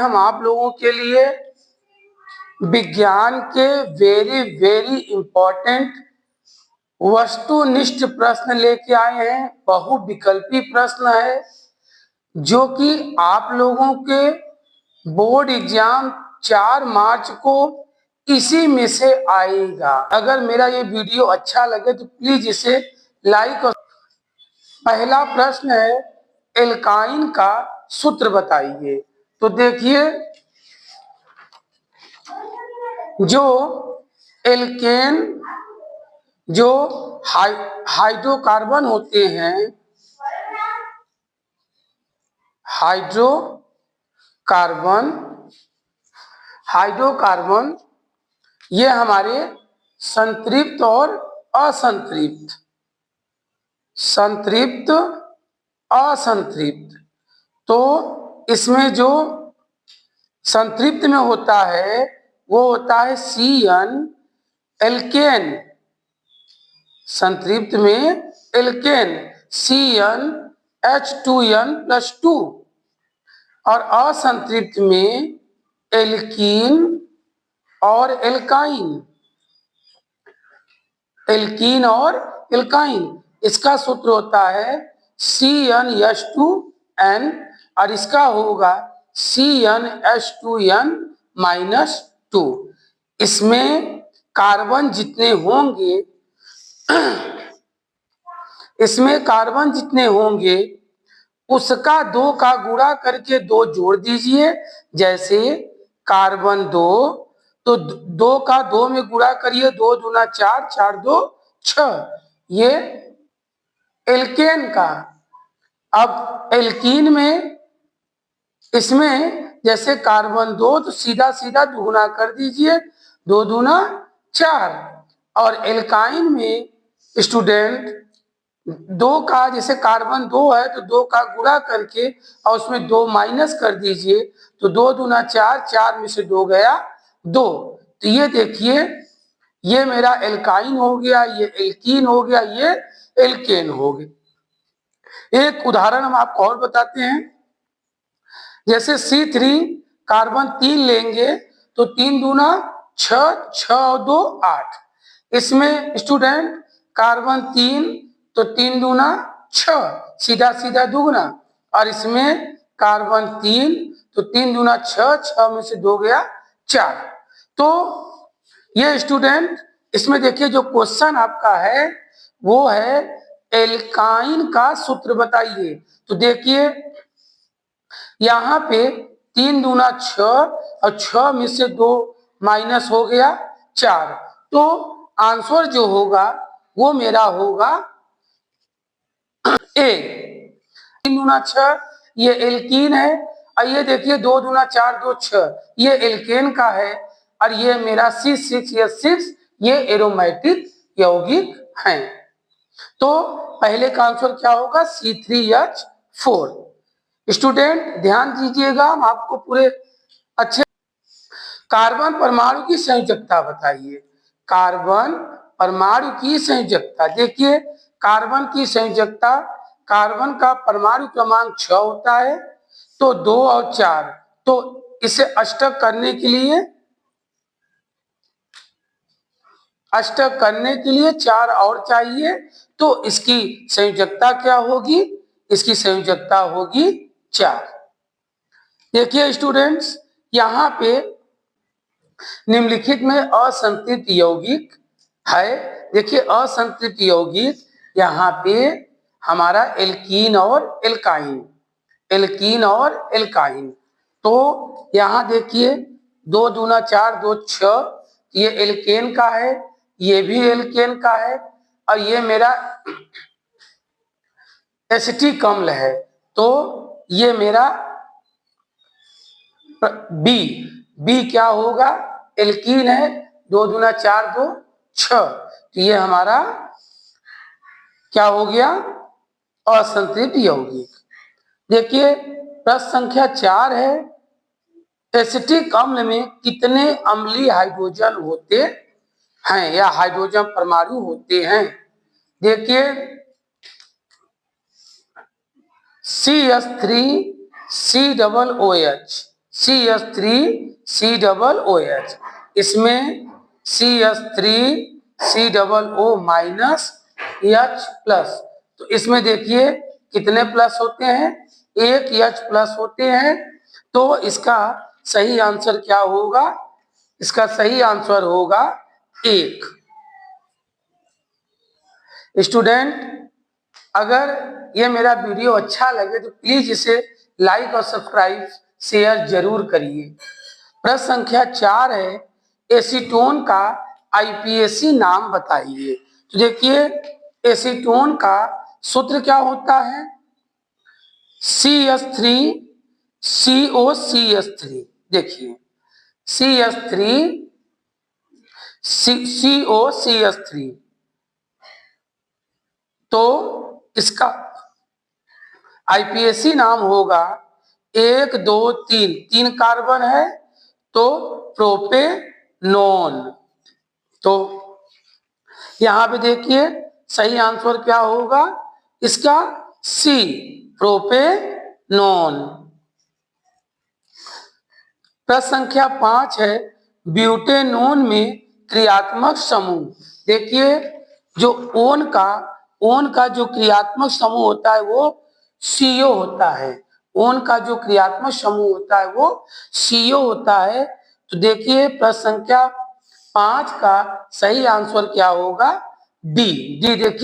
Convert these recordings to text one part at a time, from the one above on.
हम आप लोगों के लिए विज्ञान के वेरी इंपॉर्टेंट वस्तुनिष्ठ प्रश्न लेके आए हैं। बहुविकल्पी प्रश्न है जो कि आप लोगों के बोर्ड एग्जाम 4 मार्च को इसी में से आएगा। अगर मेरा ये वीडियो अच्छा लगे तो प्लीज इसे लाइक और पहला प्रश्न है एल्काइन का सूत्र बताइए। तो देखिए, जो एल्केन जो हाइड्रोकार्बन होते हैं, हाइड्रोकार्बन ये हमारे संतृप्त और असंतृप्त। तो इसमें जो संतृप्त में होता है वो होता है CN एल्केन। संतृप्त में एल्केन CnH2n+2 और असंतृप्त में एल्कीन और एल्काइन। इसका सूत्र होता है CnH2n और इसका होगा CnH2n-2। इसमें कार्बन जितने होंगे उसका 2 का गुणा करके 2 जोड़ दीजिए। जैसे कार्बन 2 तो 2 का 2 में गुणा करिए, 2 दूना 4, 4 2 6, ये एल्केन का। अब एल्कीन में इसमें जैसे कार्बन 2 तो सीधा दुगुना कर दीजिए, 2 दूना 4। और एल्काइन में स्टूडेंट 2 का, जैसे कार्बन 2 है तो 2 का गुणा करके और उसमें 2 माइनस कर दीजिए, तो 2 दूना 4, 4 में से 2 गया 2। तो ये देखिए, ये मेरा एल्काइन हो गया, ये एल्कीन हो गया, ये एल्केन हो गया। एक उदाहरण हम आपको और बताते हैं। जैसे C3 कार्बन 3 लेंगे तो 3 दूना 6, 6 और 2 8। इसमें स्टूडेंट कार्बन 3 तो 3 दूना 6, सीधा दुगना। और इसमें कार्बन 3 तो 3 दूना 6, 6 में से 2 गया 4। तो ये स्टूडेंट इसमें देखिए जो क्वेश्चन आपका है वो है एल्काइन का सूत्र बताइए। तो देखिए यहाँ पे 3 दूना 6 और 6 में से 2 माइनस हो गया 4। तो आंसर जो होगा वो मेरा होगा ए। 3 दूना 6 ये एल्कीन है, और ये देखिए 2 दूना 4 2 6 ये एल्केन का है, और ये मेरा C6H6 ये एरोमेटिक यौगिक है। तो पहले का आंसर क्या होगा? C3H4। स्टूडेंट ध्यान दीजिएगा, हम आपको पूरे अच्छे। कार्बन परमाणु की संयोजकता बताइए। कार्बन परमाणु की संयोजकता देखिए, कार्बन की संयोजकता, कार्बन का परमाणु क्रमांक 6 होता है, तो 2 और 4, तो इसे अष्टक करने के लिए 4 और चाहिए, तो इसकी संयोजकता क्या होगी? इसकी संयोजकता होगी 4। देखिए स्टूडेंट्स, यहाँ पे निम्नलिखित में असंतृप्त यौगिक है। देखिए असंतृप्त यौगिक यहाँ पे हमारा एल्कीन और एल्काइन। तो यहाँ देखिए 2 दूना 4 2 6, ये एल्केन का है, ये भी एल्केन का है, और ये मेरा एसिटिक अम्ल है, तो ये मेरा बी क्या होगा? एल्कीन है, 2 दूना 4 2 6, तो ये हमारा क्या हो गया? असंतृप्त यौगिक। देखिए प्रश्न संख्या 4 है, एसिटिक अम्ल में कितने अम्लीय हाइड्रोजन होते हैं या हाइड्रोजन परमाणु होते हैं? देखिए CH3COOH CH3COOH, इसमें CH3COO माइनस H प्लस। तो इसमें देखिए कितने प्लस होते हैं, एक H प्लस होते हैं। तो इसका सही आंसर क्या होगा, इसका सही आंसर होगा 1। स्टूडेंट, अगर ये मेरा वीडियो अच्छा लगे तो प्लीज इसे लाइक और सब्सक्राइब शेयर जरूर करिए। प्रश्न संख्या 4 है, एसीटोन का आईपीएसी नाम बताइए। तो देखिए एसीटोन का सूत्र क्या होता है, CH3COCH3। देखिए CH3COCH3, तो इसका आईपीएसी नाम होगा 1 2 3, 3 कार्बन है तो प्रोपेनोन। तो यहां पे देखिए सही आंसर क्या होगा, इसका सी, प्रोपेनोन। प्रश्न संख्या 5 है, ब्यूटेनोन में क्रियात्मक समूह। देखिए जो ओन का जो क्रियात्मक समूह होता है वो CO होता है। ओन का जो क्रियात्मक समूह होता है वो CO होता है। तो देखिए प्रश्न संख्या 5 का सही आंसर क्या होगा, डी। देखिए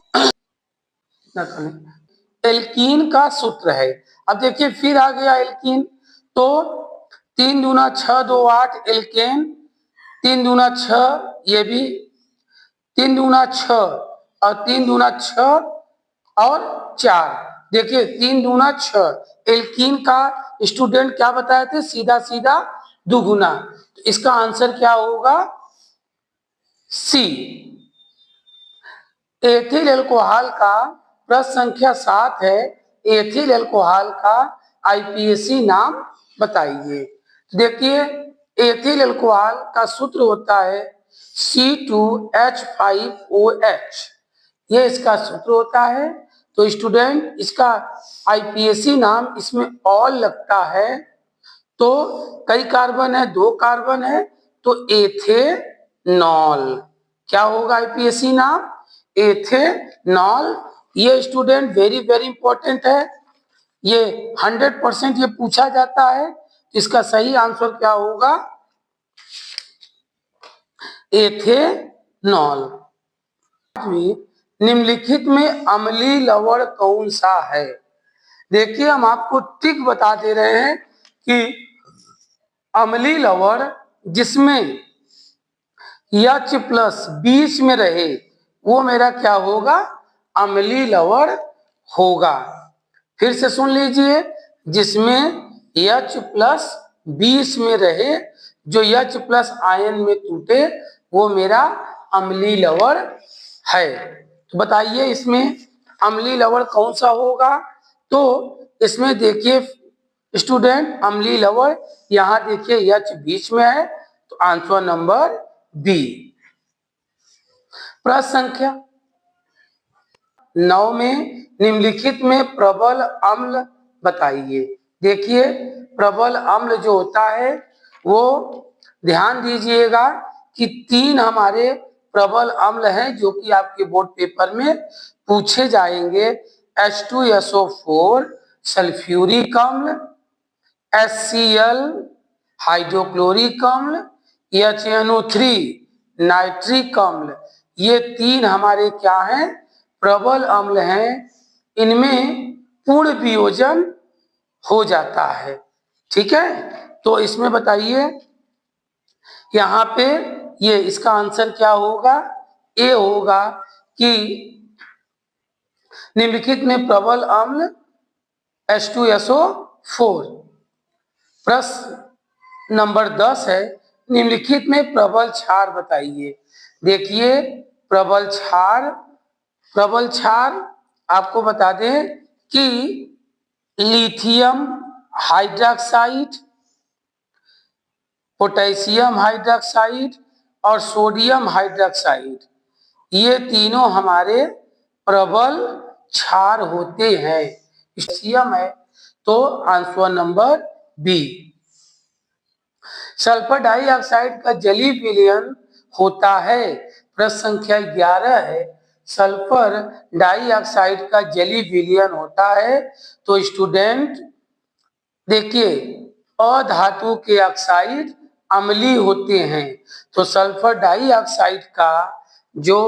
एल्कीन का सूत्र है। अब देखिए फिर आ गया एल्कीन, तो 3 दूना 6 2 8 एल्केन, 3 दूना 6, ये भी 3 दूना 6 और 3 दूना 6 और 4। देखिए 3 दूना 6 एल्कीन का स्टूडेंट क्या बताए थे, सीधा सीधा दुगुना। तो इसका आंसर क्या होगा, सी। एथिल एल्कोहल का प्रश्न संख्या 7 है, एथिल एल्कोहल का आईपीएसी नाम बताइए। देखिए एथिल एल्कोहल का सूत्र होता है C2H5OH, ये इसका सूत्र होता है। तो स्टूडेंट इसका आईपीएसी नाम इसमें ऑल लगता है, तो कई कार्बन है, 2 कार्बन है, तो एथेनॉल। क्या होगा आईपीएसी नाम, एथेनॉल। ये स्टूडेंट वेरी वेरी इंपॉर्टेंट है, ये 100% ये पूछा जाता है। इसका सही आंसर क्या होगा, एथेनॉल। निम्नलिखित में अम्लीय लवण कौन सा है। देखिए हम आपको ट्रिक बता दे रहे हैं कि अम्लीय लवण जिसमें H प्लस बीच में रहे वो मेरा क्या होगा, अम्लीय लवण होगा। फिर से सुन लीजिए, जिसमें H प्लस बीच में रहे, जो H प्लस आयन में टूटे वो मेरा अम्लीय लवण है। तो बताइए इसमें अम्लीय लवण कौन सा होगा। तो इसमें देखिए स्टूडेंट अम्लीय लवण, यहां देखिए H बीच में है, तो आंसर नंबर बी। प्रश्न संख्या 9 में निम्नलिखित में प्रबल अम्ल बताइए। देखिए प्रबल अम्ल जो होता है वो ध्यान दीजिएगा कि 3 हमारे प्रबल अम्ल हैं जो कि आपके बोर्ड पेपर में पूछे जाएंगे। H2SO4 सल्फ्यूरिक अम्ल, HCl हाइड्रोक्लोरिक अम्ल, HNO3 नाइट्रिक अम्ल। ये 3 हमारे क्या हैं, प्रबल अम्ल हैं। इनमें पूर्ण वियोजन हो जाता है, ठीक है। तो इसमें बताइए यहाँ पे ये इसका आंसर क्या होगा, ए होगा कि निम्नलिखित में प्रबल अम्ल H2SO4। प्रश्न नंबर 10 है, निम्नलिखित में प्रबल क्षार बताइए। देखिए प्रबल क्षार आपको बता दें कि लिथियम हाइड्रोक्साइड, पोटेशियम हाइड्रोक्साइड और सोडियम हाइड्रोक्साइड, ये तीनों हमारे प्रबल क्षार होते हैं। पोटेशियम है तो answer number B. Sulphur dioxide का जलीय विलयन होता है। प्रश्न संख्या 11 है, सल्फर डाइऑक्साइड का जलीय विलयन होता है। तो स्टूडेंट देखिए, अधातु के ऑक्साइड अम्लीय होते हैं, तो सल्फर डाइऑक्साइड का जो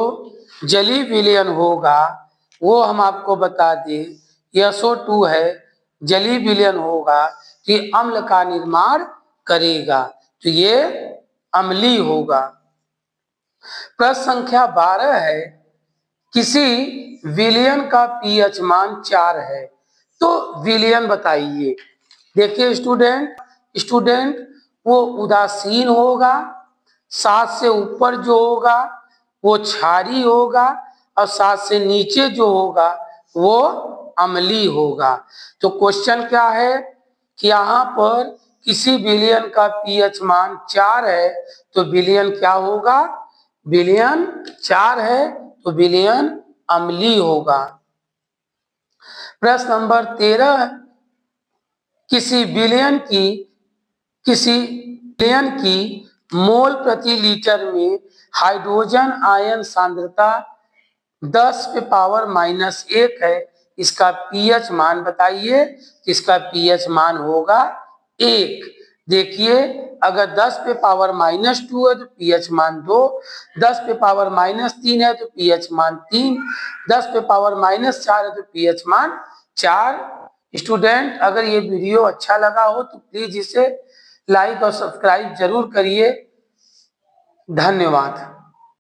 जलीय विलयन होगा वो हम आपको बता दें, SO2 है, जलीय विलयन होगा तो ये अम्ल का निर्माण करेगा, तो ये अम्लीय होगा। प्रश्न संख्या 12 है, किसी विलयन का pH मान 4 है, तो विलयन बताइए। देखिए स्टूडेंट वो उदासीन होगा, 7 से ऊपर जो होगा वो क्षारीय होगा, और 7 से नीचे जो होगा वो अम्लीय होगा। तो क्वेश्चन क्या है कि यहाँ पर किसी विलयन का pH मान 4 है, तो विलयन क्या होगा, विलयन 4 है तो विलयन अम्लीय होगा। प्रश्न नंबर 13, किसी विलयन की मोल प्रति लीटर में हाइड्रोजन आयन सांद्रता 10⁻⁻1 है, इसका pH मान बताइए। इसका pH मान होगा 1। देखिए, अगर 10⁻⁻2 है तो pH मान 2, 10⁻⁻3 है तो pH मान 3, 10⁻⁻4 है तो pH मान 4। स्टूडेंट अगर ये वीडियो अच्छा लगा हो तो प्लीज इसे लाइक और सब्सक्राइब जरूर करिए। धन्यवाद।